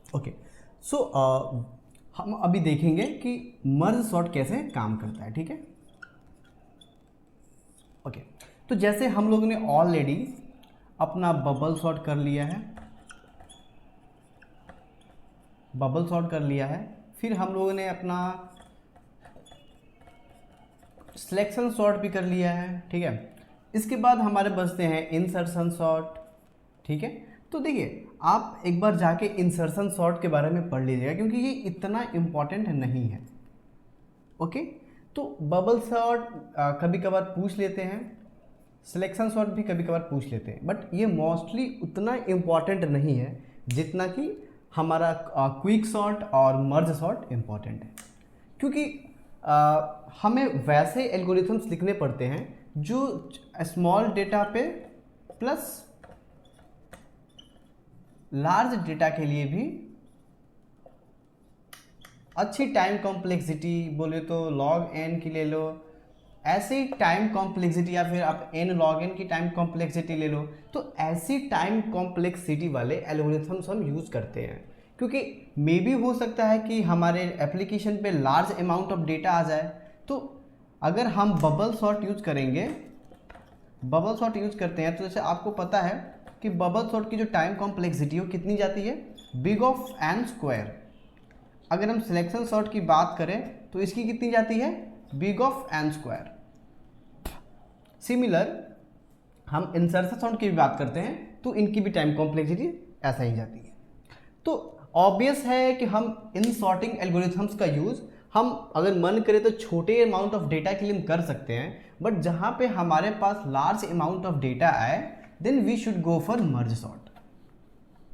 Okay, सो हम अभी देखेंगे कि मर्ज सॉर्ट कैसे काम करता है, ठीक है। ओके, तो जैसे हम लोगों ने ऑलरेडी अपना बबल सॉर्ट कर लिया है, फिर हम लोगों ने अपना सिलेक्शन सॉर्ट भी कर लिया है, ठीक है। इसके बाद हमारे बचते हैं इंसर्शन सॉर्ट, ठीक है। तो देखिए, आप एक बार जाके इंसर्शन सॉर्ट के बारे में पढ़ लीजिएगा क्योंकि ये इतना इम्पॉर्टेंट नहीं है। ओके, तो बबल सॉर्ट कभी कभार पूछ लेते हैं, सिलेक्शन सॉर्ट भी कभी कभार पूछ लेते हैं, बट ये मोस्टली उतना इम्पॉर्टेंट नहीं है जितना कि हमारा क्विक सॉर्ट और मर्ज सॉर्ट इम्पॉर्टेंट है। क्योंकि हमें वैसे एल्गोरिथम्स लिखने पड़ते हैं जो स्मॉल डेटा पे प्लस लार्ज डेटा के लिए भी अच्छी टाइम कॉम्प्लेक्सिटी, बोले तो लॉग एन की ले लो, ऐसी टाइम कॉम्प्लेक्सिटी, या फिर आप एन लॉग एन की टाइम कॉम्प्लेक्सिटी ले लो, तो ऐसी टाइम कॉम्प्लेक्सिटी वाले एल्गोरिथम्स हम यूज़ करते हैं। क्योंकि मे भी हो सकता है कि हमारे एप्लीकेशन पे लार्ज अमाउंट ऑफ डेटा आ जाए, तो अगर हम बबल सॉर्ट यूज करेंगे, बबल सॉर्ट यूज करते हैं, तो जैसे आपको पता है कि बबल सॉर्ट की जो टाइम कॉम्प्लेक्सिटी हो कितनी जाती है, बिग ऑफ एन स्क्वायर। अगर हम सिलेक्शन सॉर्ट की बात करें तो इसकी कितनी जाती है, big of N square. Similar हम इंसर्शन सॉर्ट की भी बात करते हैं तो इनकी भी टाइम कॉम्प्लेक्सिटी ऐसा ही जाती है। तो ऑब्वियस है कि हम इन सॉर्टिंग एल्गोरिथम्स का यूज़ हम अगर मन करें तो छोटे अमाउंट ऑफ डेटा के लिए हम कर सकते हैं, बट जहाँ पे हमारे पास लार्ज अमाउंट ऑफ डेटा आए then we should go for merge sort,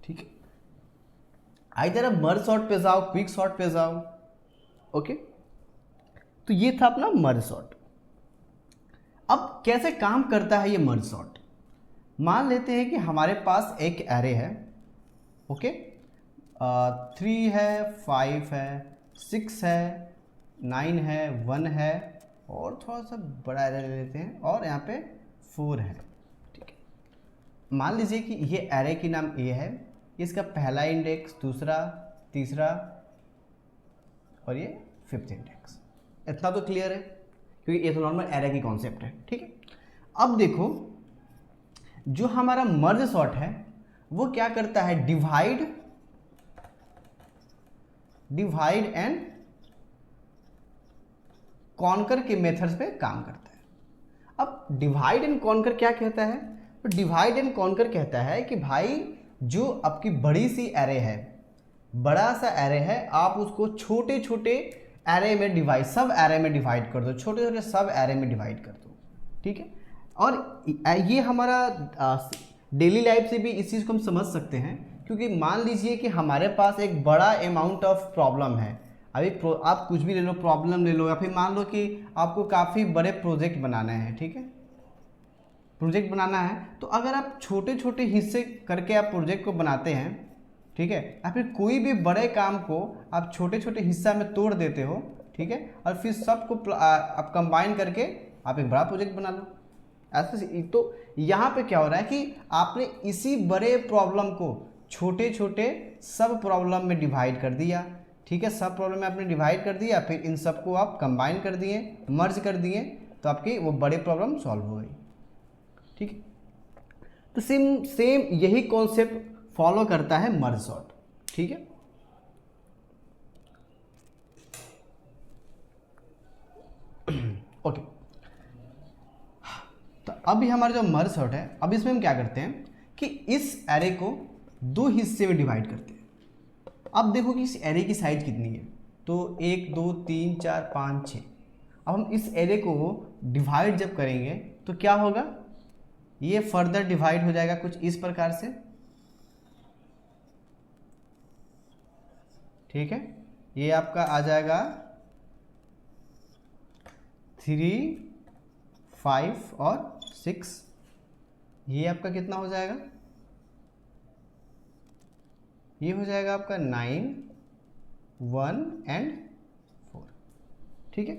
ठीक है। आइदर आप मर्ज सॉर्ट पे जाओ, क्विक सॉर्ट पे जाओ, ओके। तो ये था अपना मर्ज सॉर्ट। अब कैसे काम करता है ये मर्ज सॉर्ट, मान लेते हैं कि हमारे पास एक एरे है, ओके, 3 है, 5 है, 6 है, 9 है, 1 है, और थोड़ा सा बड़ा एरे ले लेते हैं और यहाँ पे 4 है, ठीक है। मान लीजिए कि ये एरे की नाम ए है, इसका पहला इंडेक्स, दूसरा, तीसरा और ये 5th इंडेक्स। इतना तो क्लियर है क्योंकि ये तो नॉर्मल एरे की कॉन्सेप्ट है, ठीक है। अब देखो, जो हमारा मर्ज सॉर्ट है वो क्या करता है, डिवाइड एंड कॉन्कर के मेथड्स पे काम करता है। अब डिवाइड एंड कॉन्कर क्या कहता है, तो डिवाइड एंड कॉन्कर कहता है कि भाई जो आपकी बड़ी सी एरे है, बड़ा सा एरे है, आप उसको छोटे छोटे एरे में डिवाइड, सब एरे में डिवाइड कर दो, छोटे छोटे सब एरे में डिवाइड कर दो, ठीक है। और ये हमारा डेली लाइफ से भी इस चीज़ को हम समझ सकते हैं, क्योंकि मान लीजिए कि हमारे पास एक बड़ा अमाउंट ऑफ प्रॉब्लम है। अभी आप कुछ भी ले लो, प्रॉब्लम ले लो, या फिर मान लो कि आपको काफ़ी बड़े प्रोजेक्ट बनाना है, ठीक है, प्रोजेक्ट बनाना है, तो अगर आप छोटे छोटे हिस्से करके आप प्रोजेक्ट को बनाते हैं, ठीक है, या फिर कोई भी बड़े काम को आप छोटे छोटे हिस्सा में तोड़ देते हो, ठीक है, और फिर सबको आप कंबाइन करके आप एक बड़ा प्रोजेक्ट बना लो। ऐसे तो यहाँ पे क्या हो रहा है कि आपने इसी बड़े प्रॉब्लम को छोटे छोटे सब प्रॉब्लम में डिवाइड कर दिया, ठीक है, सब प्रॉब्लम में आपने डिवाइड कर दिया, फिर इन सबको आप कंबाइन कर दिए, मर्ज कर दिए, तो आपकी वो बड़े प्रॉब्लम सॉल्व हो गई, ठीक है। तो सेम यही कॉन्सेप्ट फॉलो करता है मर्ज सॉर्ट, ठीक है। ओके, तो अभी हमारा जो मर्ज सॉर्ट है, अब इसमें हम क्या करते हैं कि इस एरे को दो हिस्से में डिवाइड करते हैं। अब देखो कि इस एरे की साइज कितनी है, तो 1 2 3 4 5 6। अब हम इस एरे को डिवाइड जब करेंगे तो क्या होगा, ये फर्दर डिवाइड हो जाएगा कुछ इस प्रकार से, ठीक है। ये आपका आ जाएगा 3 5 और 6, ये आपका कितना हो जाएगा, ये हो जाएगा आपका 9 1 एंड 4, ठीक है।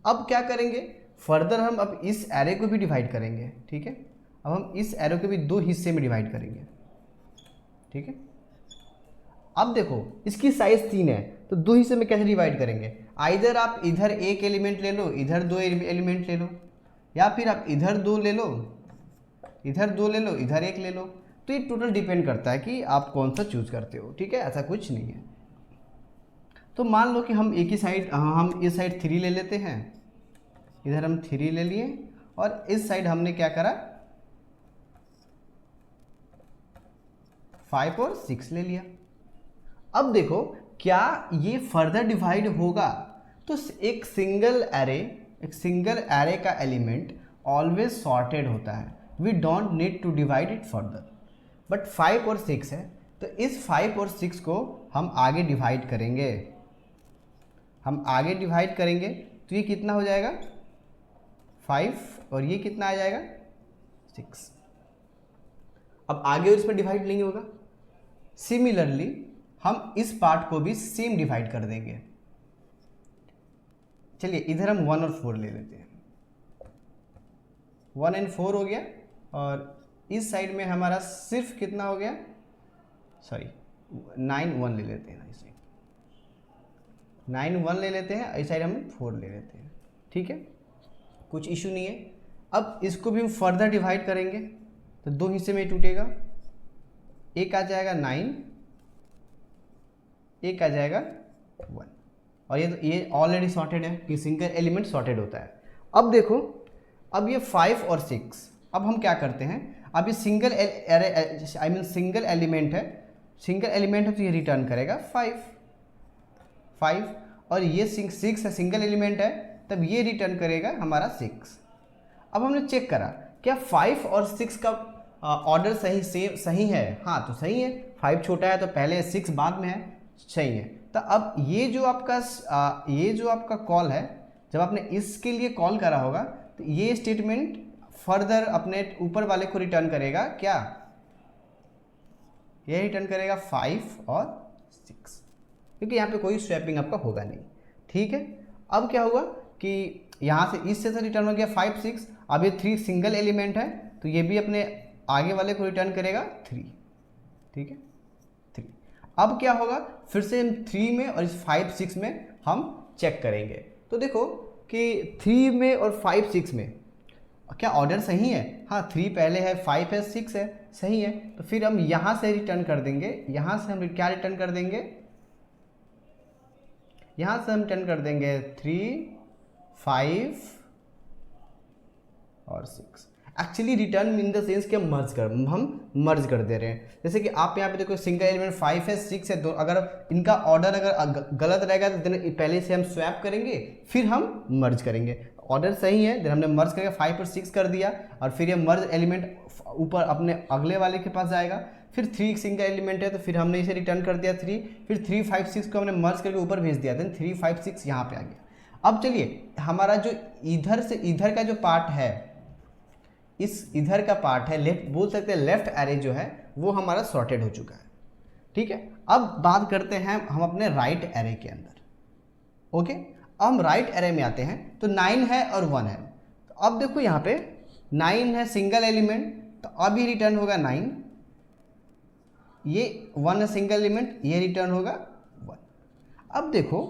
अब क्या करेंगे, फर्दर हम अब इस एरे को भी डिवाइड करेंगे, ठीक है। अब हम इस एरे को भी दो हिस्से में डिवाइड करेंगे, ठीक है। अब देखो इसकी साइज 3 है, तो 2 हिस्से में कैसे डिवाइड करेंगे? आइदर आप इधर एक एलिमेंट ले लो, इधर 2 एलिमेंट ले लो, या फिर आप इधर 2 ले लो, इधर 2 ले लो, इधर 1 ले लो। तो ये टोटल डिपेंड करता है कि आप कौन सा चूज करते हो, ठीक है, ऐसा कुछ नहीं है। तो मान लो कि हम एक ही साइड, हम इस साइड 3 ले लेते हैं, इधर हम 3 ले लिए, और इस साइड हमने क्या करा 5 और 6 ले लिया। अब देखो क्या ये फर्दर डिवाइड होगा? तो एक सिंगल एरे का एलिमेंट ऑलवेज सॉर्टेड होता है, we don't need to divide it further. But 5 और 6 है, तो इस 5 और 6 को हम आगे डिवाइड करेंगे, तो ये कितना हो जाएगा 5, और ये कितना आ जाएगा 6। अब आगे और इसमें डिवाइड नहीं होगा। सिमिलरली हम इस पार्ट को भी सेम डिवाइड कर देंगे। चलिए इधर हम 1 और 4 ले लेते हैं, 1 और 4 हो गया, और इस साइड में हमारा सिर्फ कितना हो गया, 9 1 ले लेते हैं, इस साइड 9 1 ले लेते हैं, इस साइड हम 4 ले लेते हैं, ठीक है, कुछ इशू नहीं है। अब इसको भी हम फर्दर डिवाइड करेंगे, तो 2 हिस्से में टूटेगा, एक आ जाएगा 9, एक आ जाएगा 1, और ये ऑलरेडी सॉर्टेड है कि सिंगल एलिमेंट सॉर्टेड होता है। अब देखो, अब ये 5 और 6, अब हम क्या करते हैं, अब ये सिंगल एलिमेंट है, तो ये रिटर्न करेगा 5, और ये 6 है, सिंगल एलिमेंट है, तब ये रिटर्न करेगा हमारा 6। अब हमने चेक करा क्या 5 और 6 का ऑर्डर सही है? हाँ, तो सही है, 5 छोटा है तो पहले 6 बाद में है, सही है। तो अब ये जो आपका कॉल है, जब आपने इसके लिए कॉल करा होगा, तो ये स्टेटमेंट फर्दर अपने ऊपर वाले को रिटर्न करेगा क्या? ये रिटर्न करेगा 5 और 6, क्योंकि यहाँ पे कोई स्वैपिंग आपका होगा नहीं, ठीक है। अब क्या होगा कि यहाँ से इससे तो रिटर्न हो गया 5 6, अब ये 3 सिंगल एलिमेंट है, तो ये भी अपने आगे वाले को रिटर्न करेगा 3, ठीक है 3। अब क्या होगा, फिर से हम 3 में और इस 5 6 में हम चेक करेंगे। तो देखो कि 3 में और 5 6 में क्या ऑर्डर सही है? हाँ, 3 पहले है, 5 है, 6 है, सही है। तो फिर हम यहाँ से रिटर्न कर देंगे, यहाँ से हम क्या रिटर्न कर देंगे, यहाँ से हम रिटर्न कर देंगे 3 5 और 6। Actually return in the sense कि हम मर्ज कर दे रहे हैं। जैसे कि आप यहाँ पे देखो सिंगल एलिमेंट 5 है 6 है, दो अगर इनका ऑर्डर अगर गलत रहेगा तो पहले से हम स्वैप करेंगे, फिर हम मर्ज करेंगे। ऑर्डर सही है, देन हमने मर्ज करके 5 और 6 कर दिया, और फिर ये मर्ज एलिमेंट ऊपर अपने अगले वाले के पास जाएगा। फिर 3 सिंगल एलिमेंट है, तो फिर हमने इसे रिटर्न कर दिया 3, फिर 3 5 6 को हमने मर्ज करके ऊपर भेज दिया, देन 3 5 6 यहाँ पे आ गया। अब चलिए हमारा जो इधर से इधर का जो पार्ट है, इस इधर का पार्ट है, लेफ्ट बोल सकते हैं, लेफ्ट एरे जो है वो हमारा सॉर्टेड हो चुका है, ठीक है। अब बात करते हैं हम अपने राइट एरे के अंदर, ओके। अब हम राइट एरे में आते हैं, तो 9 है और 1 है। तो अब देखो यहाँ पे 9 है सिंगल एलिमेंट, तो अब ये रिटर्न होगा 9, ये 1 है सिंगल एलिमेंट, ये रिटर्न होगा 1। अब देखो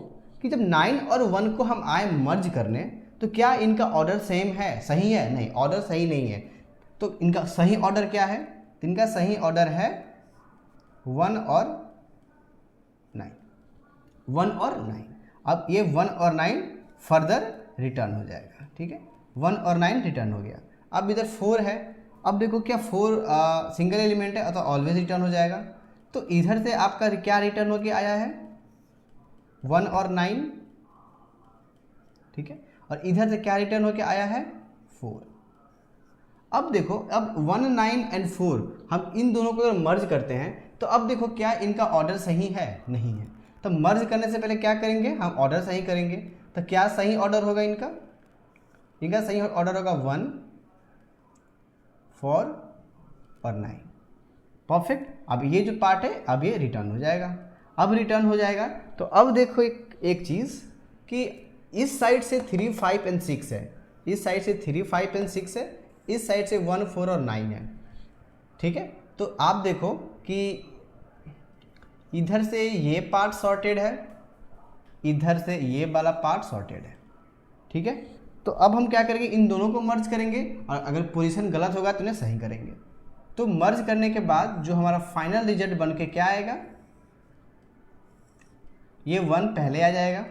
कि जब 9 और 1 को हम आए मर्ज करने, तो क्या इनका ऑर्डर सेम है, सही है? नहीं, ऑर्डर सही नहीं है। तो इनका सही ऑर्डर क्या है? तो इनका सही ऑर्डर है 1 और 9, 1 और 9। अब ये 1 और 9 फर्दर रिटर्न हो जाएगा, ठीक है, 1 और 9 रिटर्न हो गया। अब इधर 4 है, अब देखो क्या 4 सिंगल एलिमेंट है, तो ऑलवेज रिटर्न हो जाएगा। तो इधर से आपका क्या रिटर्न होके आया है, 1 और 9, ठीक है, और इधर से क्या रिटर्न होके आया है 4। अब देखो, अब 1 9 एंड 4 हम इन दोनों को अगर मर्ज करते हैं, तो अब देखो क्या इनका ऑर्डर सही है? नहीं है। तो मर्ज करने से पहले क्या करेंगे, हम ऑर्डर सही करेंगे। तो क्या सही ऑर्डर होगा इनका? इनका सही ऑर्डर होगा 1 4 और 9, परफेक्ट। अब ये जो पार्ट है, अब ये रिटर्न हो जाएगा। अब रिटर्न हो जाएगा, तो अब देखो एक चीज़ कि इस साइड से 3 5 एंड 6 है, इस साइड से 3 5 एंड 6 है, इस साइड से 1 4 और 9 है, ठीक है। तो आप देखो कि इधर से ये पार्ट सॉर्टेड है, इधर से ये वाला पार्ट सॉर्टेड है, ठीक है। तो अब हम क्या करेंगे, इन दोनों को मर्ज करेंगे और अगर पोजीशन गलत होगा तो इन्हें सही करेंगे। तो मर्ज करने के बाद जो हमारा फाइनल रिजल्ट बन के क्या आएगा, ये 1 पहले आ जाएगा,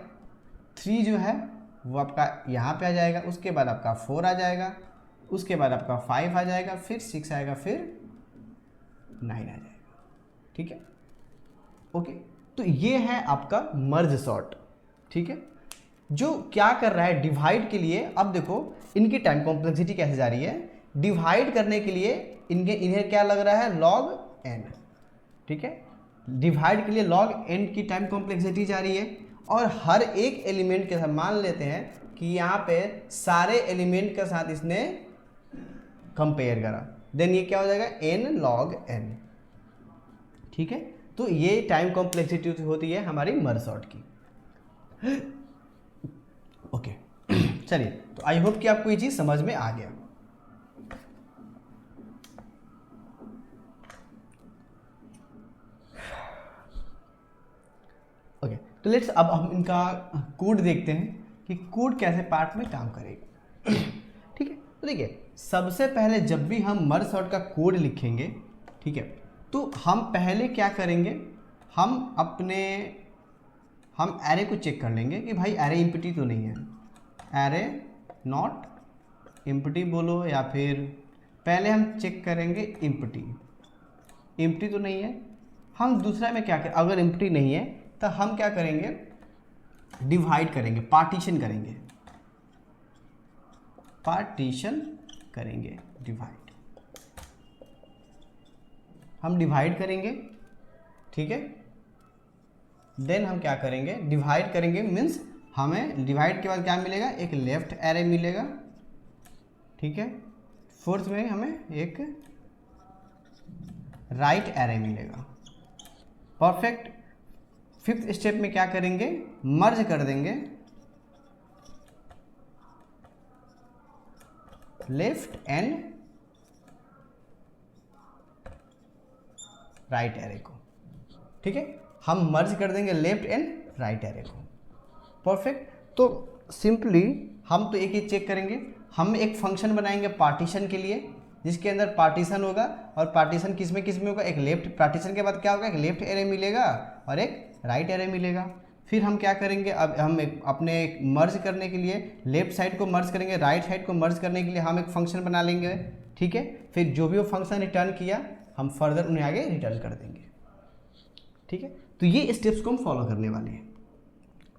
3 जो है वो आपका यहाँ पे आ जाएगा, उसके बाद आपका 4 आ जाएगा, उसके बाद आपका 5 आ जाएगा, फिर 6 आएगा, फिर 9 आ जाएगा, ठीक है। ओके, तो ये है आपका मर्ज सॉर्ट, ठीक है। जो क्या कर रहा है डिवाइड के लिए, अब देखो इनकी टाइम कॉम्प्लेक्सिटी कैसे जा रही है। डिवाइड करने के लिए इन्हें क्या लग रहा है, लॉग एन, ठीक है। डिवाइड के लिए लॉग एन की टाइम कॉम्प्लेक्सिटी जा रही है और हर एक एलिमेंट के साथ मान लेते हैं कि यहाँ पे सारे एलिमेंट के साथ इसने कंपेयर करा, देन ये क्या हो जाएगा, एन लॉग एन, ठीक है। तो ये टाइम कॉम्प्लेक्सिटी होती है हमारी मर्ज सॉर्ट की। ओके चलिए, तो आई होप कि आपको ये चीज समझ में आ गया। ओके, तो लेट्स अब हम इनका कोड देखते हैं कि कोड कैसे पार्ट में काम करेगा, ठीक है। तो देखिए, सबसे पहले जब भी हम मर्ज सॉर्ट का कोड लिखेंगे, ठीक है, तो हम पहले क्या करेंगे, हम एरे को चेक कर लेंगे कि भाई एरे एम्प्टी तो नहीं है, एरे नॉट एम्प्टी बोलो, या फिर पहले हम चेक करेंगे एम्प्टी तो नहीं है। हम दूसरा में क्या करें, अगर एम्प्टी नहीं है तो हम क्या करेंगे, डिवाइड करेंगे, पार्टीशन करेंगे, डिवाइड, हम डिवाइड करेंगे, ठीक है। देन हम क्या करेंगे, डिवाइड करेंगे मीन्स हमें डिवाइड के बाद क्या मिलेगा, एक लेफ्ट एरे मिलेगा, ठीक है। फोर्थ में हमें एक राइट एरे मिलेगा, परफेक्ट। फिफ्थ स्टेप में क्या करेंगे, मर्ज कर देंगे लेफ्ट एंड राइट एरे को, ठीक है। हम मर्ज कर देंगे लेफ्ट एंड राइट एरे को, परफेक्ट। तो सिंपली हम तो एक ही चेक करेंगे, हम एक फंक्शन बनाएंगे पार्टीशन के लिए, जिसके अंदर पार्टीशन होगा, और पार्टीशन किस में होगा, एक लेफ्ट, पार्टीशन के बाद क्या होगा, एक लेफ्ट एरे मिलेगा और एक राइट एरे मिलेगा। फिर हम क्या करेंगे, अब हम अपने मर्ज करने के लिए लेफ्ट साइड को मर्ज करेंगे, राइट साइड को मर्ज करने के लिए हम एक फंक्शन बना लेंगे, ठीक है। फिर जो भी वो फंक्शन रिटर्न किया हम फर्दर उन्हें आगे रिटर्न कर देंगे, ठीक है। तो ये स्टेप्स को हम फॉलो करने वाले हैं।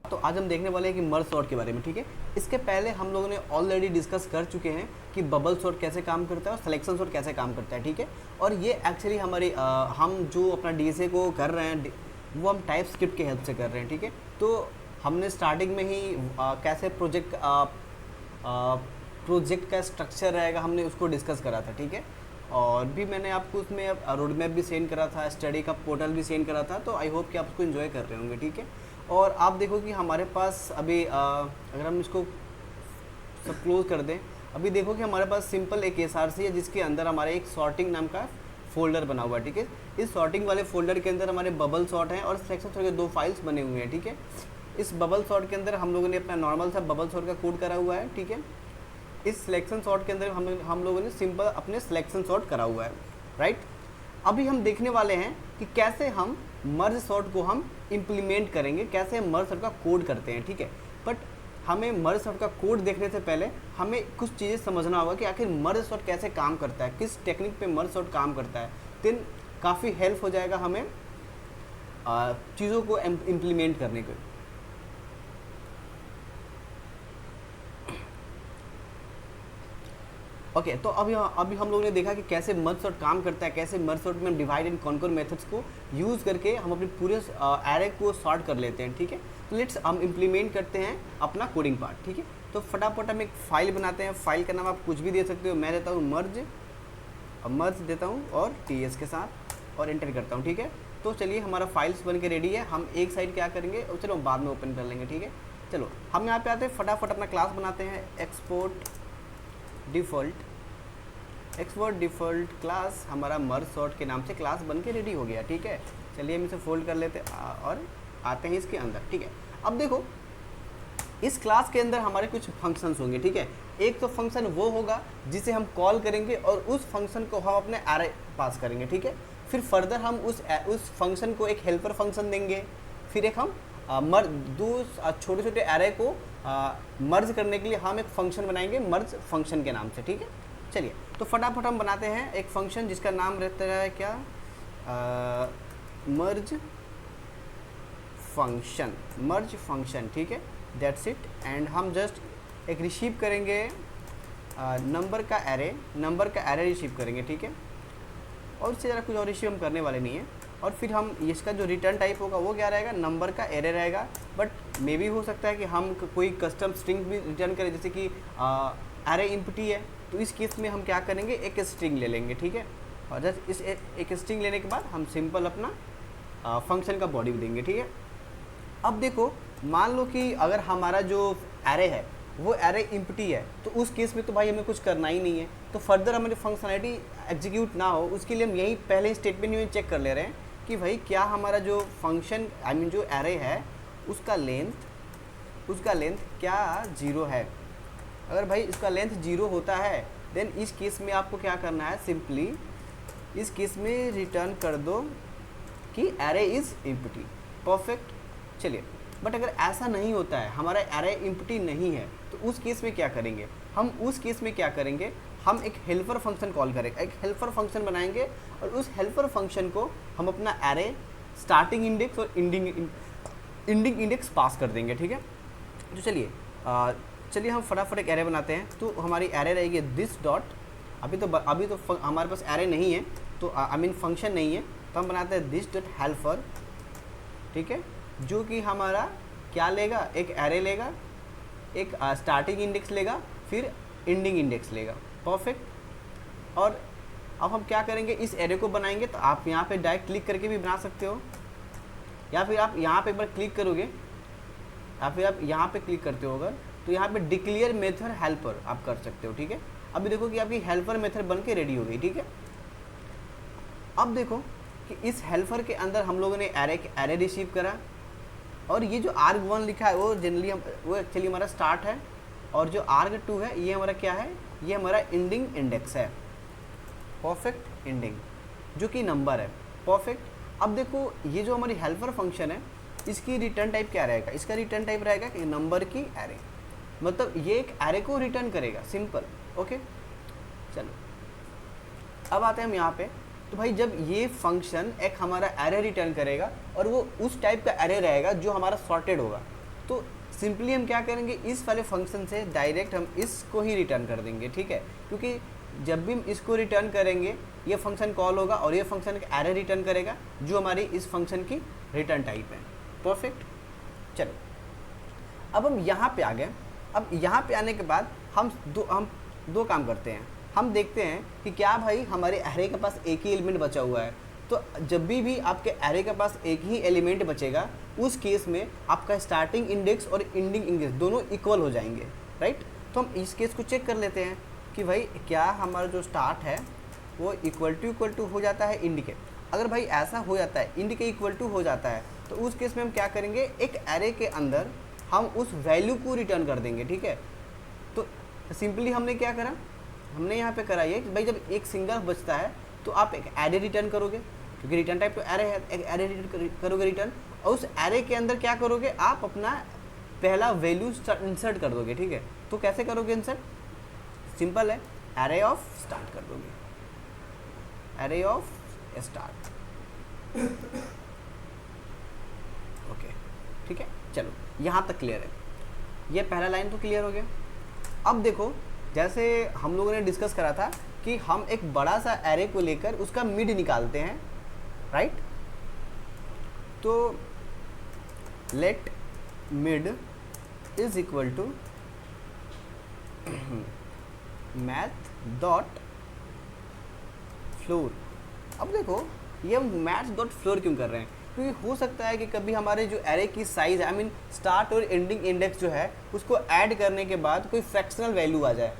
तो आज हम देखने वाले हैं कि मर्ज सॉर्ट के बारे में, ठीक है। इसके पहले हम लोगों ने ऑलरेडी डिस्कस कर चुके हैं कि बबल सॉर्ट कैसे काम करता है और सिलेक्शन सॉर्ट कैसे काम करता है, ठीक है। और ये एक्चुअली हमारी हम जो अपना डीएसए को कर रहे हैं वो हम टाइप स्क्रिप्ट की हेल्प से कर रहे हैं, ठीक है। तो हमने स्टार्टिंग में ही कैसे प्रोजेक्ट का स्ट्रक्चर रहेगा हमने उसको डिस्कस करा था, ठीक है। और भी मैंने आपको उसमें रोड मैप भी सेंड करा था, स्टडी का पोर्टल भी सेंड करा था, तो आई होप कि आप उसको एंजॉय कर रहे होंगे, ठीक है। और आप देखो कि हमारे पास अभी अगर हम इसको सब क्लोज कर दें, अभी देखो कि हमारे पास सिंपल एक SRC है जिसके अंदर हमारे एक सॉर्टिंग नाम का फोल्डर बना हुआ है, ठीक है। इस सॉर्टिंग वाले फोल्डर के अंदर हमारे बबल सॉर्ट हैं और सिलेक्शन सॉर्ट के 2 फाइल्स बने हुए हैं, ठीक है। इस बबल सॉर्ट के अंदर हम लोगों ने अपना नॉर्मल सा बबल सॉर्ट का कोड करा हुआ है, ठीक है। इस सिलेक्शन सॉर्ट के अंदर हम लोगों ने सिंपल अपने सिलेक्शन सॉर्ट करा हुआ है, राइट। अभी हम देखने वाले हैं कि कैसे हम मर्ज सॉर्ट को हम इम्प्लीमेंट करेंगे, कैसे हम मर्ज सॉर्ट का कोड करते हैं, ठीक है। बट हमें मर्ज सॉर्ट का कोड देखने से पहले हमें कुछ चीज़ें समझना होगा कि आखिर मर्ज सॉर्ट कैसे काम करता है, किस टेक्निक पे मर्ज सॉर्ट काम करता है। देन काफ़ी हेल्प हो जाएगा हमें चीज़ों को इम्प्लीमेंट करने के। ओके, तो अभी हम लोगों ने देखा कि कैसे मर्ज सॉर्ट काम करता है, कैसे मर्ज सॉर्ट में हम डिवाइड एंड कॉन्कर मेथड्स को यूज़ करके हम अपने पूरे एरे को सॉर्ट कर लेते हैं, ठीक है। तो लेट्स हम इम्प्लीमेंट करते हैं अपना कोडिंग पार्ट, ठीक है। तो फटाफट हम एक फाइल बनाते हैं, फाइल का नाम आप कुछ भी दे सकते हो, मैं देता हूँ मर्ज देता हूँ और TS के साथ और एंटर करता हूँ, ठीक है। तो चलिए हमारा फाइल्स बन के रेडी है। हम एक साइड क्या करेंगे, और चलो बाद में ओपन कर लेंगे, ठीक है। चलो हम यहाँ पे आते हैं, फटाफट अपना क्लास बनाते हैं, एक्सपोर्ट डिफ़ॉल्ट क्लास, हमारा मर्ज सॉर्ट के नाम से क्लास बन के रेडी हो गया, ठीक है। चलिए हम इसे फोल्ड कर लेते और आते हैं इसके अंदर, ठीक है। अब देखो इस क्लास के अंदर हमारे कुछ फंक्शंस होंगे, ठीक है। एक तो फंक्शन वो होगा जिसे हम कॉल करेंगे और उस फंक्शन को हम अपने एरे पास करेंगे, ठीक है। फिर फर्दर हम उस फंक्शन को एक हेल्पर फंक्शन देंगे, फिर एक हम छोटे छोटे एरे को मर्ज करने के लिए हम एक फंक्शन बनाएंगे मर्ज फंक्शन के नाम से, ठीक है। चलिए तो फटाफट हम बनाते हैं एक फंक्शन जिसका नाम रहता है क्या, मर्ज फंक्शन, ठीक है, दैट्स इट। एंड हम जस्ट एक रिसीव करेंगे नंबर का एरे रिसीव करेंगे, ठीक है। और इससे ज़रा कुछ और रिसीव हम करने वाले नहीं है। और फिर हम इसका जो रिटर्न टाइप होगा वो क्या रहेगा, नंबर का एरे रहेगा। बट मे भी हो सकता है कि हम कोई कस्टम स्ट्रिंग भी रिटर्न करें, जैसे कि एरे एम्प्टी है, तो इस केस में हम क्या करेंगे, एक स्ट्रिंग ले लेंगे, ठीक है। और जस्ट इस एक स्ट्रिंग लेने के बाद हम सिंपल अपना फंक्शन का बॉडी देंगे, ठीक है। अब देखो मान लो कि अगर हमारा जो एरे है वो एरे एम्प्टी है, तो उस केस में तो भाई हमें कुछ करना ही नहीं है। तो फर्दर हमारी फंक्शनैलिटी एग्जीक्यूट ना हो उसके लिए हम यही पहले स्टेटमेंट में चेक कर ले रहे हैं कि भाई क्या हमारा जो फंक्शन जो एरे है उसका लेंथ क्या 0 है। अगर भाई इसका लेंथ 0 होता है देन इस केस में आपको क्या करना है, सिंपली इस केस में रिटर्न कर दो कि एरे इज़ एम्प्टी, परफेक्ट। चलिए बट अगर ऐसा नहीं होता है, हमारा एरे एम्प्टी नहीं है, तो उस केस में क्या करेंगे, हम एक हेल्पर फंक्शन कॉल करेंगे, एक हेल्पर फंक्शन बनाएंगे और उस हेल्पर फंक्शन को हम अपना एरे स्टार्टिंग इंडेक्स और एंडिंग इंडेक्स पास कर देंगे, ठीक है। तो चलिए हम फटाफट एक एरे बनाते हैं। तो हमारी एरे रहेगी दिस डॉट, अभी तो हमारे पास एरे नहीं है, तो फंक्शन नहीं है, तो हम बनाते हैं दिस डॉट हेल्पर, ठीक है, जो कि हमारा क्या लेगा, एक एरे लेगा, एक स्टार्टिंग इंडेक्स लेगा, फिर एंडिंग इंडेक्स लेगा, परफेक्ट। और अब हम क्या करेंगे, इस एरे को बनाएंगे। तो आप यहाँ पे डायरेक्ट क्लिक करके भी बना सकते हो, या फिर आप यहाँ पे एक बार क्लिक करोगे, या फिर आप यहाँ पे क्लिक करते हो अगर, तो यहाँ पे डिक्लेयर मेथड हेल्पर आप कर सकते हो, ठीक है। अभी देखो कि आपकी हेल्पर मेथड बन के रेडी हो गई, ठीक है। अब देखो कि इस हेल्पर के अंदर हम लोगों ने एरे रिसीव करा, और ये जो arg1 लिखा है वो वो एक्चुअली हमारा स्टार्ट है, और जो arg2 है ये हमारा क्या है, ये हमारा एंडिंग इंडेक्स है, परफेक्ट, एंडिंग जो कि नंबर है, परफेक्ट। अब देखो ये जो हमारी हेल्पर फंक्शन है इसकी रिटर्न टाइप क्या रहेगा, इसका रिटर्न टाइप रहेगा कि नंबर की एरे, मतलब ये एक एरे को रिटर्न करेगा, सिंपल, ओके। चलो अब आते हैं हम यहाँ पे। तो भाई जब ये फंक्शन एक हमारा एरे रिटर्न करेगा और वो उस टाइप का एरे रहेगा जो हमारा सॉर्टेड होगा, तो सिंपली हम क्या करेंगे, इस वाले फंक्शन से डायरेक्ट हम इसको ही रिटर्न कर देंगे, ठीक है। क्योंकि जब भी हम इसको रिटर्न करेंगे ये फंक्शन कॉल होगा और ये फंक्शन एक एरे रिटर्न करेगा जो हमारी इस फंक्शन की रिटर्न टाइप है, परफेक्ट। चलो अब हम यहाँ पे आ गए। अब यहाँ पे आने के बाद हम दो काम करते हैं। हम देखते हैं कि क्या भाई हमारे एरे के पास एक ही एलिमेंट बचा हुआ है। तो जब भी आपके एरे के पास एक ही एलिमेंट बचेगा उस केस में आपका स्टार्टिंग इंडेक्स और एंडिंग इंडेक्स दोनों इक्वल हो जाएंगे, राइट। तो हम इस केस को चेक कर लेते हैं कि भाई क्या हमारा जो स्टार्ट है वो इक्वल टू हो जाता है इंड के। अगर भाई ऐसा हो जाता है, इंड के इक्वल टू हो जाता है, तो उस केस में हम क्या करेंगे, एक एरे के अंदर हम उस वैल्यू को रिटर्न कर देंगे, ठीक है। तो सिंपली हमने क्या करा, हमने यहाँ पे करा ये कि भाई जब एक सिंगल बचता है तो आप एक एरे रिटर्न करोगे, क्योंकि रिटर्न टाइप तो एरे है, एक एरे करोगे रिटर्न, और उस एरे के अंदर क्या करोगे, आप अपना पहला वैल्यू इंसर्ट कर दोगे, ठीक है। तो कैसे करोगे इंसर्ट, सिंपल है, एरे ऑफ स्टार्ट कर दोगे, एरे ऑफ स्टार्ट, ओके, ठीक है। चलो यहाँ तक क्लियर है, ये पहला लाइन तो क्लियर हो गया। अब देखो जैसे हम लोगों ने डिस्कस करा था कि हम एक बड़ा सा एरे को लेकर उसका मिड निकालते हैं, राइट। तो let mid is equal to math dot floor. अब देखो ये हम मैथ डॉट फ्लोर क्यों कर रहे हैं, क्योंकि हो सकता है कि कभी हमारे जो एरे की साइज है, स्टार्ट और एंडिंग इंडेक्स जो है उसको ऐड करने के बाद कोई फ्रैक्शनल वैल्यू आ जाए,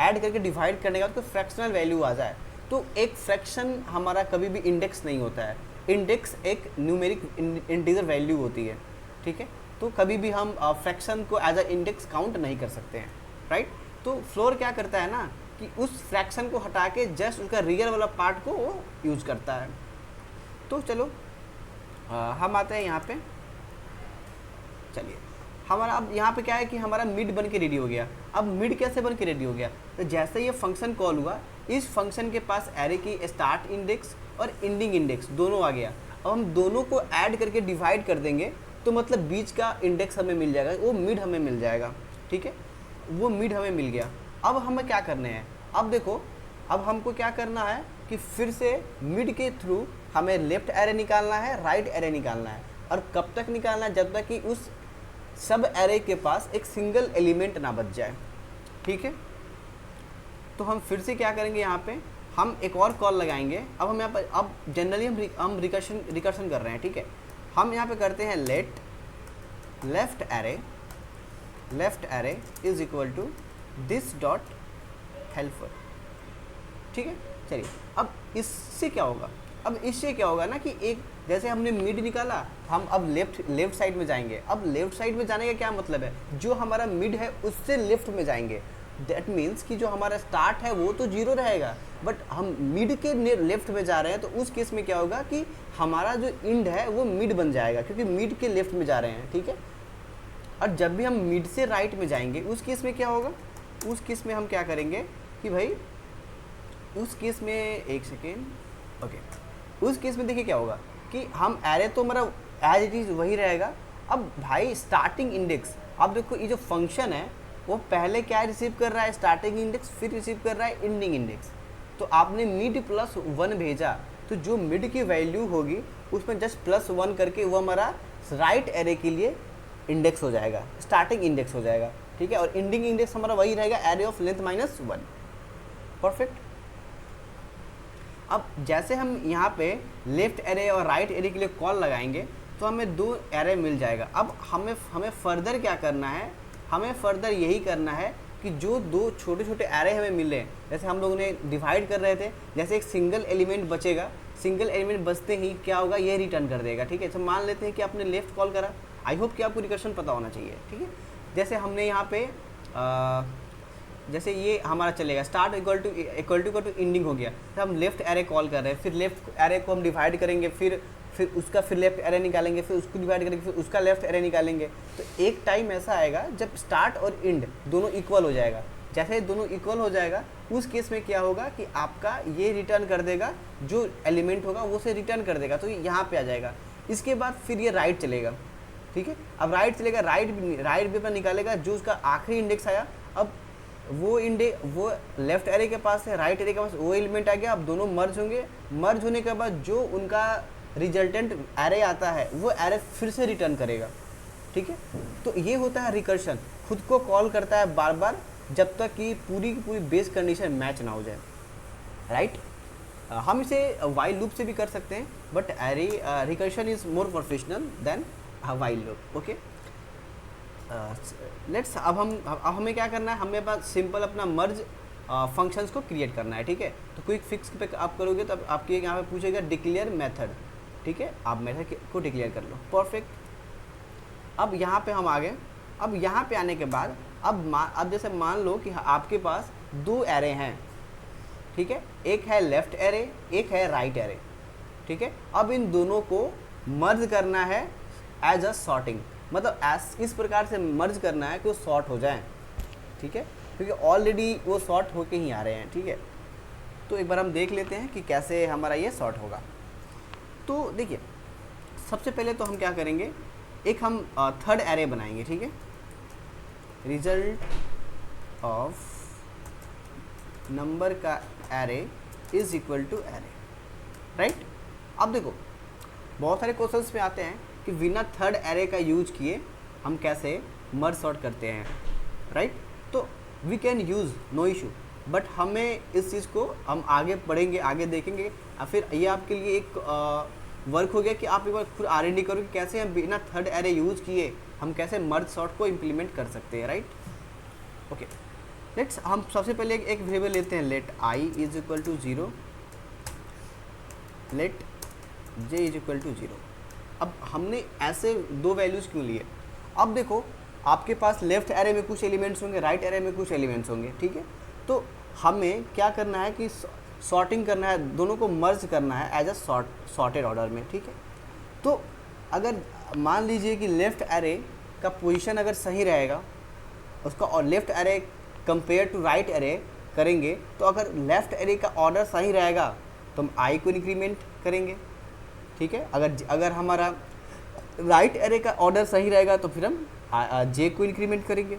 ऐड करके डिवाइड करने के बाद कोई फ्रैक्शनल वैल्यू आ जाए। तो एक फ्रैक्शन हमारा कभी भी इंडेक्स नहीं होता है, इंडेक्स एक न्यूमेरिक इंटीजर वैल्यू होती है, ठीक है। तो कभी भी हम फ्रैक्शन को एज अ इंडेक्स काउंट नहीं कर सकते हैं, राइट। तो फ्लोर क्या करता है ना कि उस फ्रैक्शन को हटा के जस्ट उसका रियल वाला पार्ट को वो यूज़ करता है। तो चलो हम आते हैं यहाँ पे। चलिए हमारा अब यहाँ पे क्या है कि हमारा मिड बन के रेडी हो गया। अब मिड कैसे बन के रेडी हो गया, तो जैसे ये फंक्शन कॉल हुआ, इस फंक्शन के पास एरे की स्टार्ट इंडेक्स और एंडिंग इंडेक्स दोनों आ गया। अब हम दोनों को ऐड करके डिवाइड कर देंगे, तो मतलब बीच का इंडेक्स हमें मिल जाएगा, वो मिड हमें मिल जाएगा, ठीक है। वो मिड हमें मिल गया। अब हमें क्या करने हैं, अब देखो अब हमको क्या करना है कि फिर से मिड के थ्रू हमें लेफ्ट एरे निकालना है, राइट एरे निकालना है। और कब तक निकालना है, जब तक कि उस सब एरे के पास एक सिंगल एलिमेंट ना बच जाए, ठीक है। तो हम फिर से क्या करेंगे, यहाँ पे हम एक और कॉल लगाएंगे। अब हम यहाँ पर अब जनरली हम रिकर्शन कर रहे हैं, ठीक है। हम यहाँ पे करते हैं let left array is equal to this dot helper, ठीक है। चलिए अब इससे क्या होगा, अब इससे क्या होगा ना कि एक जैसे हमने मिड निकाला, हम अब लेफ्ट साइड में जाएंगे। अब लेफ्ट साइड में जाने का क्या मतलब है, जो हमारा मिड है उससे लेफ्ट में जाएंगे। दैट मीन्स कि जो हमारा स्टार्ट है वो तो 0 रहेगा, बट हम मिड के लेफ्ट में जा रहे हैं, तो उस केस में क्या होगा कि हमारा जो इंड है वो मिड बन जाएगा, क्योंकि मिड के लेफ्ट में जा रहे हैं, ठीक है। और जब भी हम मिड से राइट में जाएंगे, उस केस में क्या होगा, उस केस में हम क्या करेंगे कि भाई उस केस में एक सेकेंड, ओके, उस केस में देखिए क्या होगा कि हम एरे तो हमारा एज इट इज़ वही रहेगा। अब भाई स्टार्टिंग इंडेक्स, अब देखो ये जो फंक्शन है वो पहले क्या रिसीव कर रहा है, स्टार्टिंग इंडेक्स, फिर रिसीव कर रहा है एंडिंग इंडेक्स। तो आपने मिड +1 भेजा, तो जो मिड की वैल्यू होगी उसमें जस्ट +1 करके वो हमारा राइट एरे के लिए इंडेक्स हो जाएगा, स्टार्टिंग इंडेक्स हो जाएगा, ठीक है। और एंडिंग इंडेक्स हमारा वही रहेगा, एरे ऑफ लेंथ -1, परफेक्ट। अब जैसे हम यहाँ पे लेफ्ट एरे और राइट एरे के लिए कॉल लगाएंगे, तो हमें 2 एरे मिल जाएगा। अब हमें फर्दर क्या करना है, हमें फर्दर यही करना है कि जो 2 छोटे छोटे एरे हमें मिले, जैसे हम लोगों ने डिवाइड कर रहे थे, जैसे एक सिंगल एलिमेंट बचेगा, सिंगल एलिमेंट बचते ही क्या होगा, ये रिटर्न कर देगा, ठीक है। तो मान लेते हैं कि आपने लेफ्ट कॉल करा, आई होप कि आपको रिकर्शन पता होना चाहिए, ठीक है। जैसे हमने यहाँ पे जैसे ये हमारा चलेगा स्टार्ट इक्वल टू एंडिंग हो गया, तो हम लेफ्ट एरे कॉल कर रहे हैं, फिर लेफ्ट एरे को हम डिवाइड करेंगे, फिर उसका फिर लेफ्ट एरे निकालेंगे, फिर उसको डिवाइड करेंगे, फिर उसका लेफ्ट एरे निकालेंगे। तो एक टाइम ऐसा आएगा जब स्टार्ट और एंड दोनों इक्वल हो जाएगा। जैसे दोनों इक्वल हो जाएगा, उस केस में क्या होगा कि आपका ये रिटर्न कर देगा, जो एलिमेंट होगा वो से रिटर्न कर देगा, तो यहाँ पे आ जाएगा। इसके बाद फिर ये राइट चलेगा, ठीक है। अब राइट चलेगा, राइट भी अपना निकालेगा, जो उसका आखिरी इंडेक्स आया, अब वो लेफ्ट एरे के पास है, राइट एरे के पास वो एलिमेंट आ गया। अब दोनों मर्ज होंगे, मर्ज होने के बाद जो उनका रिजल्टेंट एरे आता है वो एरे फिर से रिटर्न करेगा, ठीक है। तो ये होता है रिकर्शन, खुद को कॉल करता है बार बार जब तक कि पूरी की पूरी बेस कंडीशन मैच ना हो जाए, राइट। हम इसे वाइल लूप से भी कर सकते हैं, but array recursion is more professional than while loop, okay. Let's अब हमें क्या करना है, हमें पास सिंपल अपना मर्ज फंक्शंस को क्रिएट करना है, ठीक है। तो क्विक फिक्स पे आप करोगे तो आपके यहाँ पे पूछेगा डिक्लेयर मेथड, ठीक है। आप मेथड को डिक्लेयर कर लो, परफेक्ट। अब यहाँ पे हम आ गए। अब यहाँ पे आने के बाद अब जैसे मान लो कि आपके पास 2 एरे हैं, ठीक है। एक है लेफ्ट एरे, एक है राइट एरे, ठीक है। अब इन दोनों को मर्ज करना है एज अ सॉर्टिंग, मतलब इस प्रकार से मर्ज करना है कि वो सॉर्ट हो जाए, ठीक है, क्योंकि ऑलरेडी वो सॉर्ट होके ही आ रहे हैं, ठीक है। तो एक बार हम देख लेते हैं कि कैसे हमारा ये सॉर्ट होगा। तो देखिए सबसे पहले तो हम क्या करेंगे, एक हम थर्ड एरे बनाएंगे, ठीक है। रिजल्ट ऑफ नंबर का array is equal to array, right. अब देखो बहुत सारे क्वेश्चंस में आते हैं कि बिना थर्ड एरे का यूज किए हम कैसे मर्ज सॉर्ट करते हैं, राइट। तो we can use, no issue, but हमें इस चीज़ को हम आगे पढ़ेंगे, आगे देखेंगे। और फिर ये आपके लिए एक वर्क हो गया कि आप एक बार खुद R&D करो कि कैसे हम बिना थर्ड एरे यूज़ किए हम कैसे मर्ज सॉर्ट को इम्प्लीमेंट कर सकते हैं, राइट। ओके, लेट्स हम सबसे पहले एक वेरिएबल लेते हैं, let I is equal to 0, let j is equal to 0। अब हमने ऐसे दो वैल्यूज़ क्यों लिए? अब देखो आपके पास लेफ्ट एरे में कुछ एलिमेंट्स होंगे, राइट एरे में कुछ एलिमेंट्स होंगे, ठीक है। तो हमें क्या करना है कि सॉर्टिंग करना है, दोनों को मर्ज करना है एज अ सॉर्टेड ऑर्डर में, ठीक है। तो अगर मान लीजिए कि लेफ्ट एरे का पोजीशन अगर सही रहेगा उसका, और left array compare to right array करेंगे, तो अगर लेफ्ट एरे का ऑर्डर सही रहेगा तो हम आई को इंक्रीमेंट करेंगे, ठीक है। अगर हमारा राइट एरे का ऑर्डर सही रहेगा तो फिर हम जे को इंक्रीमेंट करेंगे।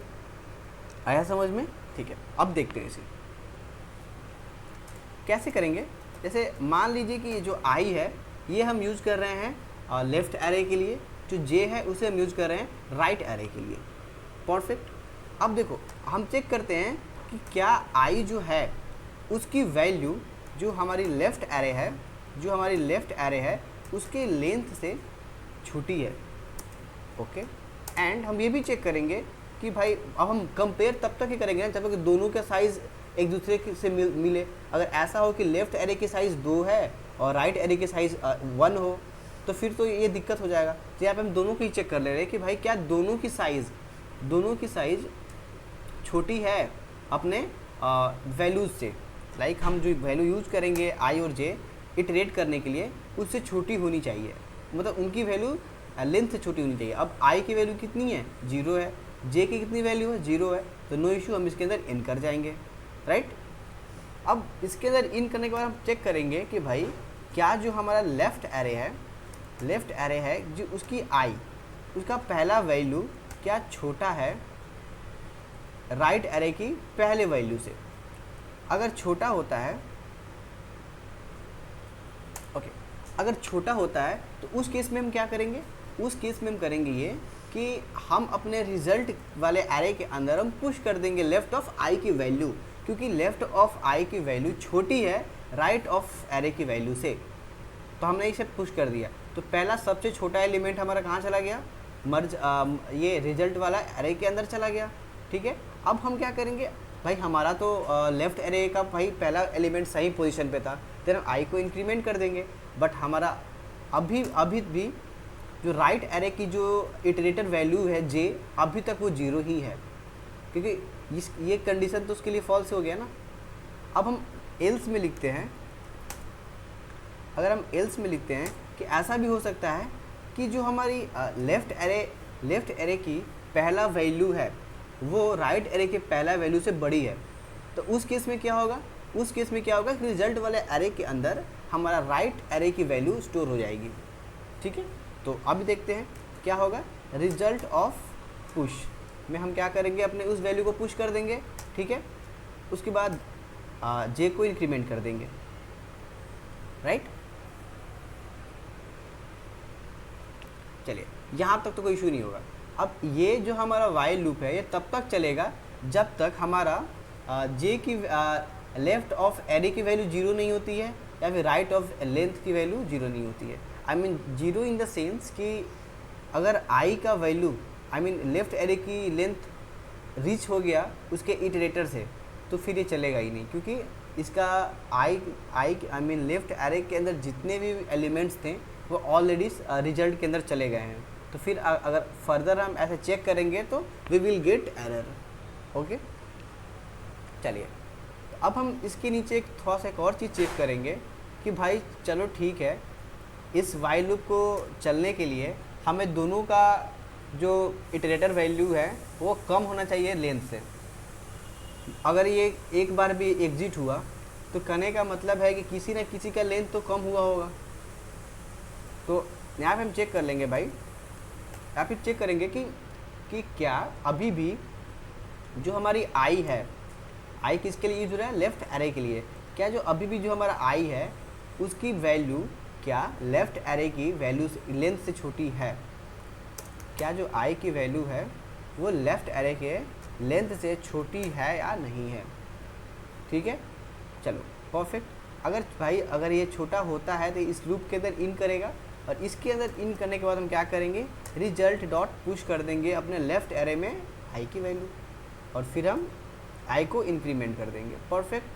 आया समझ में? ठीक है, अब देखते हैं इसे कैसे करेंगे। जैसे मान लीजिए कि जो आई है ये हम यूज़ कर रहे हैं लेफ्ट एरे के लिए, जो जे है उसे हम यूज़ कर रहे हैं राइट एरे के लिए। परफेक्ट। अब देखो हम चेक करते हैं कि क्या आई जो है उसकी वैल्यू जो हमारी लेफ्ट एरे है उसके लेंथ से छोटी है। ओके। एंड हम ये भी चेक करेंगे कि भाई अब हम कंपेयर तब तक ही करेंगे ना जब तक दोनों का साइज़ एक दूसरे से मिले। अगर ऐसा हो कि लेफ्ट एरे की साइज़ 2 है और राइट एरे की साइज़ 1 हो तो फिर तो ये दिक्कत हो जाएगा। तो यहाँ पे हम दोनों की चेक कर ले रहे हैं कि भाई क्या दोनों की साइज़ छोटी है अपने वैल्यूज़ से। लाइक हम जो वैल्यू यूज़ करेंगे आई और जे इटरेट करने के लिए उससे छोटी होनी चाहिए, मतलब उनकी वैल्यू लेंथ से छोटी होनी चाहिए। अब आई की वैल्यू कितनी है? 0 है। जे की कितनी वैल्यू है? 0 है। तो नो इशू, हम इसके अंदर इन कर जाएंगे, राइट। अब इसके अंदर इन करने के बाद हम चेक करेंगे कि भाई क्या जो हमारा लेफ्ट एरे है जो उसकी आई, उसका पहला वैल्यू क्या छोटा है राइट एरे की पहले वैल्यू से। अगर छोटा होता है अगर छोटा होता है तो उस केस में हम क्या करेंगे? उस केस में हम करेंगे ये कि हम अपने रिजल्ट वाले एरे के अंदर हम पुश कर देंगे लेफ्ट ऑफ आई की वैल्यू, क्योंकि लेफ्ट ऑफ आई की वैल्यू छोटी है राइट ऑफ एरे की वैल्यू से। तो हमने इसे पुश कर दिया। तो पहला सबसे छोटा एलिमेंट हमारा कहाँ चला गया? ये रिजल्ट वाला एरे के अंदर चला गया, ठीक है। अब हम क्या करेंगे? भाई हमारा तो लेफ्ट एरे का भाई पहला एलिमेंट सही पोजीशन पे था, फिर हम आई को इंक्रीमेंट कर देंगे। बट हमारा अभी भी जो राइट एरे की जो इटरेटर वैल्यू है जे, अभी तक वो 0 ही है, क्योंकि ये कंडीशन तो उसके लिए फॉल्स हो गया ना। अब हम एल्स में लिखते हैं, अगर हम एल्स में लिखते हैं कि ऐसा भी हो सकता है कि जो हमारी लेफ्ट एरे की पहला वैल्यू है वो राइट एरे के पहला वैल्यू से बड़ी है। तो उस केस में क्या होगा? कि रिजल्ट वाले एरे के अंदर हमारा राइट एरे की वैल्यू स्टोर हो जाएगी, ठीक है। तो अब देखते हैं क्या होगा। रिजल्ट ऑफ पुश में हम क्या करेंगे? अपने उस वैल्यू को पुश कर देंगे, ठीक है। उसके बाद जे को इंक्रीमेंट कर देंगे, राइट। चलिए यहाँ तक तो कोई इशू नहीं होगा। अब ये जो हमारा वाइल लूप है ये तब तक चलेगा जब तक हमारा जे की लेफ्ट ऑफ एरे की वैल्यू 0 नहीं होती है या फिर राइट ऑफ लेंथ की वैल्यू 0 नहीं होती है। I mean 0 in the sense कि अगर आई का वैल्यू लेफ्ट एरे की लेंथ रीच हो गया उसके इटरेटर से तो फिर ये चलेगा ही नहीं, क्योंकि इसका लेफ्ट एरे के अंदर जितने भी एलिमेंट्स थे वो ऑलरेडी रिजल्ट के अंदर चले गए हैं। तो फिर अगर फर्दर हम ऐसे चेक करेंगे तो we will get error. Okay, चलिए अब हम इसके नीचे थोड़ा सा एक और चीज़ चेक करेंगे कि भाई चलो ठीक है, इस वाइल लूप को चलने के लिए हमें दोनों का जो इटरेटर वैल्यू है वो कम होना चाहिए लेंथ से। अगर ये एक बार भी एग्जिट हुआ तो कहने का मतलब है कि किसी न किसी का लेंथ तो कम हुआ होगा। तो यहाँ पे हम चेक कर लेंगे भाई, या फिर चेक करेंगे कि क्या अभी भी जो हमारी आई है, आई किसके लिए यूज हो रहा है? लेफ्ट एरे के लिए। क्या जो अभी भी जो हमारा आई है उसकी वैल्यू क्या लेफ्ट एरे की वैल्यू लेंथ से छोटी है? क्या जो आई की वैल्यू है वो लेफ्ट एरे के लेंथ से छोटी है या नहीं है? ठीक है, चलो परफेक्ट। अगर ये छोटा होता है तो इस लूप के अंदर इन करेगा, और इसके अंदर इन करने के बाद हम क्या करेंगे? रिजल्ट डॉट पुश कर देंगे अपने लेफ्ट एरे में आई की वैल्यू, और फिर हम आई को इंक्रीमेंट कर देंगे। परफेक्ट।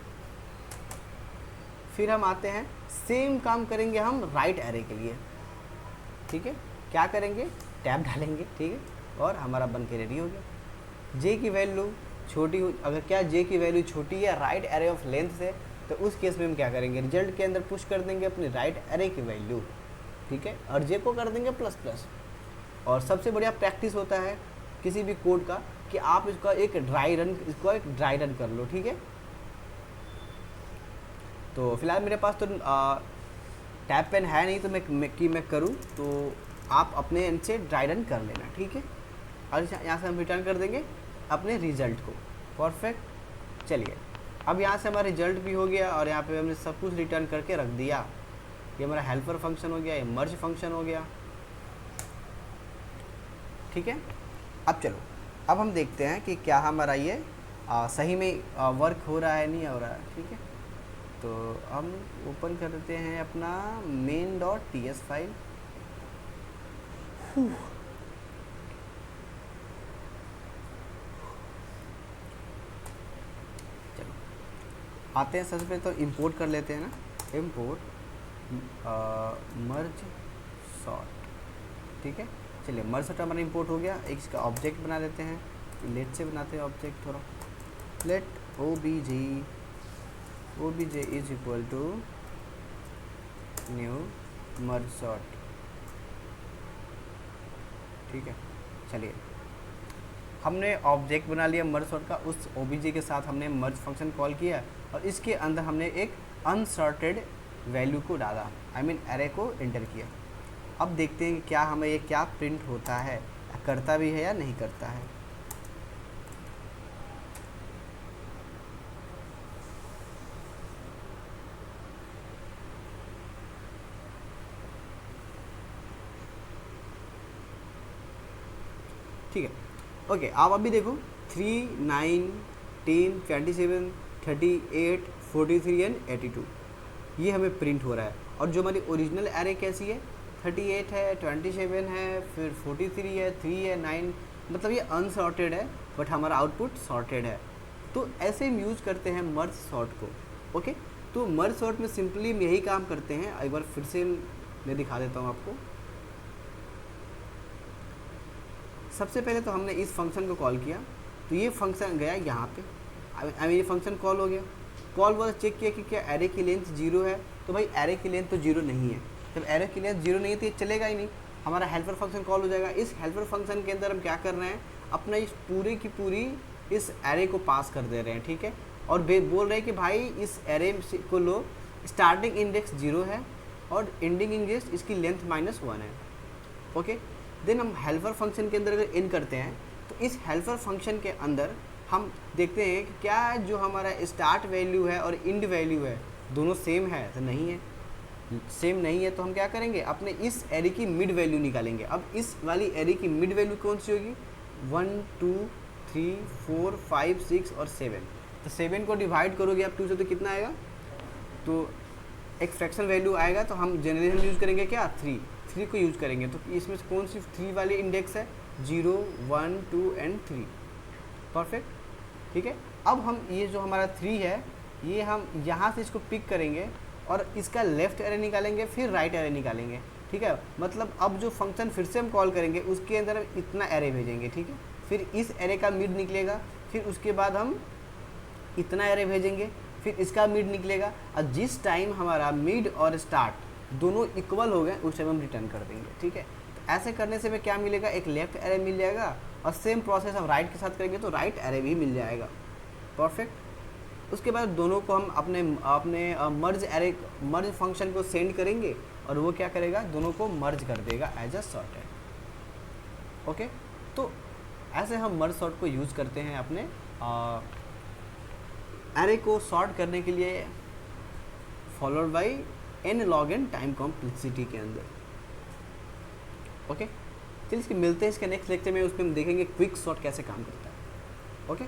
फिर हम आते हैं, सेम काम करेंगे हम राइट एरे के लिए, ठीक है। क्या करेंगे, टैब डालेंगे, ठीक है, और हमारा बन के रेडी हो गया। जे की वैल्यू छोटी हो, अगर क्या जे की वैल्यू छोटी है राइट एरे ऑफ लेंथ से, तो उस केस में हम क्या करेंगे, रिजल्ट के अंदर पुश कर देंगे अपनी राइट एरे की वैल्यू, ठीक है, और जे को कर देंगे प्लस प्लस। और सबसे बढ़िया प्रैक्टिस होता है किसी भी कोड का कि आप इसको एक ड्राई रन कर लो, ठीक है। तो फिलहाल मेरे पास तो टैब पेन है नहीं, तो मैं करूँ, तो आप अपने एंड से ड्राई रन कर लेना, ठीक है। और यहाँ से हम रिटर्न कर देंगे अपने रिजल्ट को, परफेक्ट। चलिए, अब यहाँ से हमारा रिजल्ट भी हो गया और यहाँ पे हमने सब कुछ रिटर्न करके रख दिया। ये हमारा हेल्पर फंक्शन हो गया, ये मर्ज फंक्शन हो गया, ठीक है। अब चलो, अब हम देखते हैं कि क्या हमारा ये सही में वर्क हो रहा है नहीं हो रहा है, ठीक है। तो हम ओपन कर देते हैं अपना main.ts फाइल। चलो आते हैं, सबसे पहले तो इंपोर्ट कर लेते हैं ना, इंपोर्ट मर्ज सॉर्ट, ठीक है। चलिए, मर्ज सॉर्ट हमारा इंपोर्ट हो गया। एक इसका ऑब्जेक्ट बना लेते हैं, लेट से बनाते हैं ऑब्जेक्ट थोड़ा, let obj is equal to new merge sort, ठीक है। चलिए, हमने ऑब्जेक्ट बना लिया मर्ज सॉर्ट का, उस obj के साथ हमने मर्ज फंक्शन कॉल किया और इसके अंदर हमने एक अनसॉर्टेड वैल्यू को डाला, आई मीन एरे को एंटर किया। अब देखते हैं कि क्या हमें ये क्या प्रिंट होता है, करता भी है या नहीं करता है। ठीक है, ओके। आप अभी देखो 3, 9, 10, 27, 38, 43 एंड 82 ये हमें प्रिंट हो रहा है। और जो हमारी ओरिजिनल एरे कैसी है, 38 है, 27 है, फिर 43 है, 3 है, 9, मतलब ये अनसॉर्टेड है बट हमारा आउटपुट सॉर्टेड है। तो ऐसे हम यूज़ करते हैं मर्ज सॉर्ट को, ओके। तो मर्ज सॉर्ट में सिंपली हम यही काम करते हैं। एक बार फिर से मैं दिखा देता हूँ आपको। सबसे पहले तो हमने इस फंक्शन को कॉल किया, तो ये फंक्शन गया यहाँ पे, आई मीन ये फंक्शन कॉल हो गया। कॉल वाला चेक किया कि क्या एरे की लेंथ 0 है, तो भाई एरे की लेंथ तो 0 नहीं है। जब एरे की लेंथ 0 नहीं है तो ये चलेगा ही नहीं, हमारा हेल्पर फंक्शन कॉल हो जाएगा। इस हेल्पर फंक्शन के अंदर हम क्या कर रहे हैं, अपना इस पूरी की पूरी इस एरे को पास कर दे रहे हैं, ठीक है। और बोल रहे हैं कि भाई इस एरे को लो, स्टार्टिंग इंडेक्स 0 है और एंडिंग इंडेक्स इसकी लेंथ -1 है, ओके। देन हम हेल्पर फंक्शन के अंदर अगर इन करते हैं तो इस हेल्पर फंक्शन के अंदर हम देखते हैं कि क्या जो हमारा स्टार्ट वैल्यू है और इंड वैल्यू है दोनों सेम है, तो नहीं है। सेम नहीं है तो हम क्या करेंगे, अपने इस एरे की मिड वैल्यू निकालेंगे। अब इस वाली एरे की मिड वैल्यू कौन सी होगी, 1, 2, 3, 4, 5, 6 और 7। तो 7 को डिवाइड करोगे आप 2 से तो कितना आएगा, तो एक फ्रैक्शन वैल्यू आएगा। तो हम जनरली हम यूज़ करेंगे क्या, 3 को यूज़ करेंगे। तो इसमें से कौन सी 3 वाली इंडेक्स है, 0, 1, 2 एंड 3, परफेक्ट, ठीक है। अब हम ये जो हमारा 3 है ये हम यहाँ से इसको पिक करेंगे और इसका लेफ्ट एरे निकालेंगे, फिर राइट एरे निकालेंगे, ठीक है। मतलब अब जो फंक्शन फिर से हम कॉल करेंगे उसके अंदर हम इतना एरे भेजेंगे, ठीक है। फिर इस एरे का मिड निकलेगा, फिर उसके बाद हम इतना एरे भेजेंगे, फिर इसका मिड निकलेगा। और जिस टाइम हमारा मिड और स्टार्ट दोनों इक्वल हो गए उस टाइम हम रिटर्न कर देंगे, ठीक है। तो ऐसे करने से हमें क्या मिलेगा, एक लेफ्ट एरे मिल जाएगा और सेम प्रोसेस हम राइट के साथ करेंगे तो राइट एरे भी मिल जाएगा, परफेक्ट। उसके बाद दोनों को हम अपने मर्ज फंक्शन को सेंड करेंगे और वो क्या करेगा, दोनों को मर्ज कर देगा एज अ सॉर्टेड, ओके। तो ऐसे हम मर्ज सॉर्ट को यूज़ करते हैं अपने एरे को सॉर्ट करने के लिए, followed by n log n time complexity के अंदर, ओके। चलिए इसके मिलते हैं इसके नेक्स्ट लेक्चर में, उसमें हम देखेंगे क्विक सॉर्ट कैसे काम करता है, ओके।